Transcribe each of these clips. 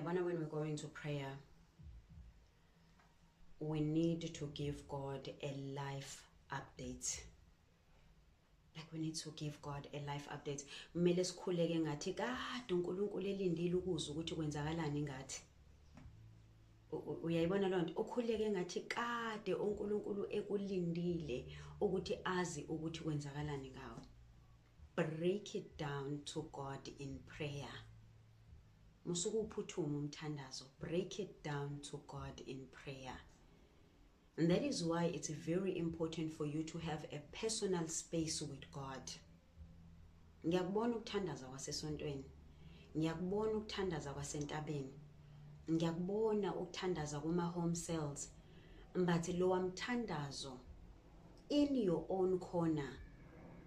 When we're going to prayer, we need to give God a life update. Like we need to give God a life update. Kumele sikhuleke ngathi kade uNkulunkulu elindile ukuzwa ukuthi kwenzakalani ngathi. Uyayibona lonto ukhuleke ngathi kade uNkulunkulu ekulindile ukuthi azi ukuthi kwenzakalani ngawe. Break it down to God in prayer. Musuku uphuthuma umthandazo. Break it down to God in prayer. And that is why it's very important for you to have a personal space with God. Ngiyakubona ukuthandaza kwasesontweni. Ngiyakubona ukuthandaza kwasentabeni. Ngiyakubona ukuthandaza kuma home cells. But lo wamthandazo in your own corner,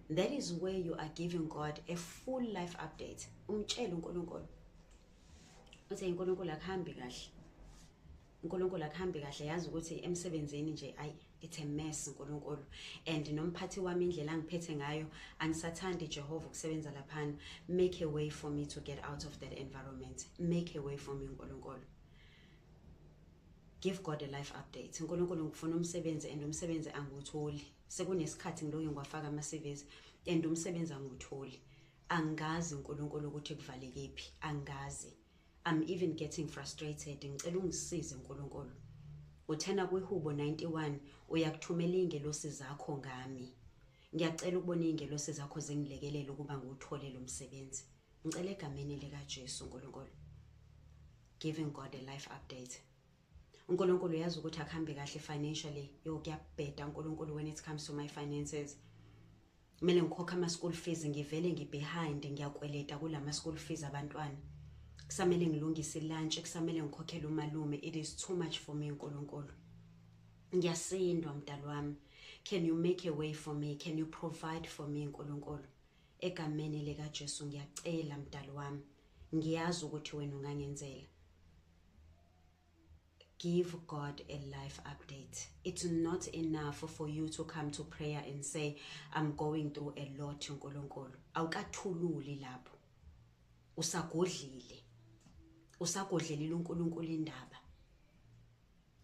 that is where you are giving God a full life update. Umtshela uNkulunkulu. Uthi uNkulunkulu akuhambi kahle. uNkulunkulu akuhambi kahle yazi ukuthi emsebenzini nje it's a mess uNkulunkulu, and nomphathi wami indlela angiphethe ngayo angisathandi Jehova ukusebenza laphana. Make a way for me to get out of that environment. Make a way for me uNkulunkulu. Give God a life update. uNkulunkulu ngifuna umsebenzi and umsebenzi angiwutholi. Sekunesikhathi ngiloke ngiwafaka ama-CVs and umsebenzi angiwutholi. Angazi uNkulunkulu ukuthi kuvalekephi. Angazi. I'm even getting frustrated. Ngicela ungisize uNkulunkulu. Uthena kwihubo 91 uyakuthumela ingelosi zakho ngami. Ngiyacela ukubona ingelosi zakho zingilekelele ukuba ngiwuthole lo msebenzi. Ngicela egameni lika Jesu uNkulunkulu. Giving God a life update. uNkulunkulu yazi ukuthi akuhambe kahle financially. Kuyabheda uNkulunkulu when it comes to my finances. Kumele ngikhokha ama school fees, ngivele ngibehind, ngiyakweleta kulama school fees abantwana. Kusamele ngilungise lunch, kusamele ngikhokhele umalume. It is too much for me uNkulunkulu. Ngiyasindwa mdalo wami. Can you make a way for me? Can you provide for me uNkulunkulu? Egameni lika Jesu ngiyacela mdalo wami. Ngiyazi ukuthi wena ungangenzela. Give God a life update. It's not enough for you to come to prayer and say, I'm going through a lot uNkulunkulu. Awukathululi lapho. Usagodlile. Usagodlelile uNkulunkulu indaba.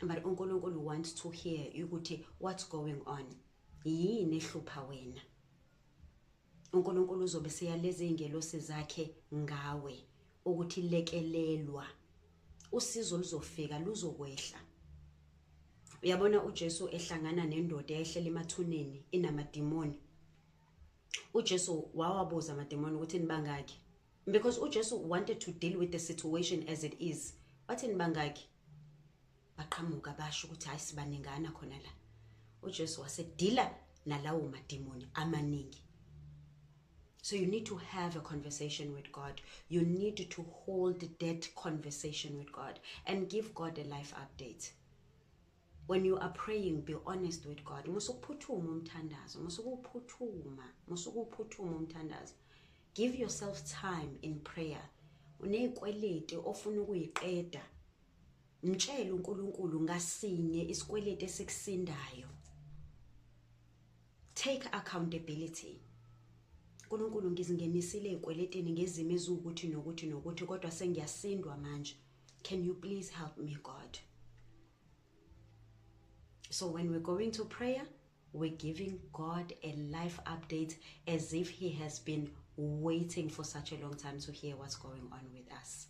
But uNkulunkulu wants to hear ukuthi what's going on. Yini ehlupha wena? uNkulunkulu uzobe seyaleza ingelosi zakhe ngawe ukuthi lekelelwa. Usizo luzofika luzokwehla. Uyabona uJesu ehlangana nendoda ehlela emathuneni inamadimoni. uJesu wawabuza amadimoni ukuthi nibangaki? Because uJesu wanted to deal with the situation as it is. Wathi nibangaki? Baqhamuka basho ukuthi hayi sibaningana khona la. uJesu wasedila nalawo madimoni amaningi. So you need to have a conversation with God. You need to hold that conversation with God and give God a life update. When you are praying, be honest with God. Musukuphuthuma umthandazo, musukuphuthuma umthandazo. Give yourself time in prayer. Unekwelete ofuna ukuyiqeda. Mtshela uNkulunkulu ngasinye isikwelete esikusindayo. Take accountability. uNkulunkulu ngizingenisile ezikweletini ngezimo ezukuthi nokuthi kodwa sengiyasindwa manje. Can you please help me, God? So when we're going to prayer, we're giving God a life update as if he has been waiting for such a long time to hear what's going on with us.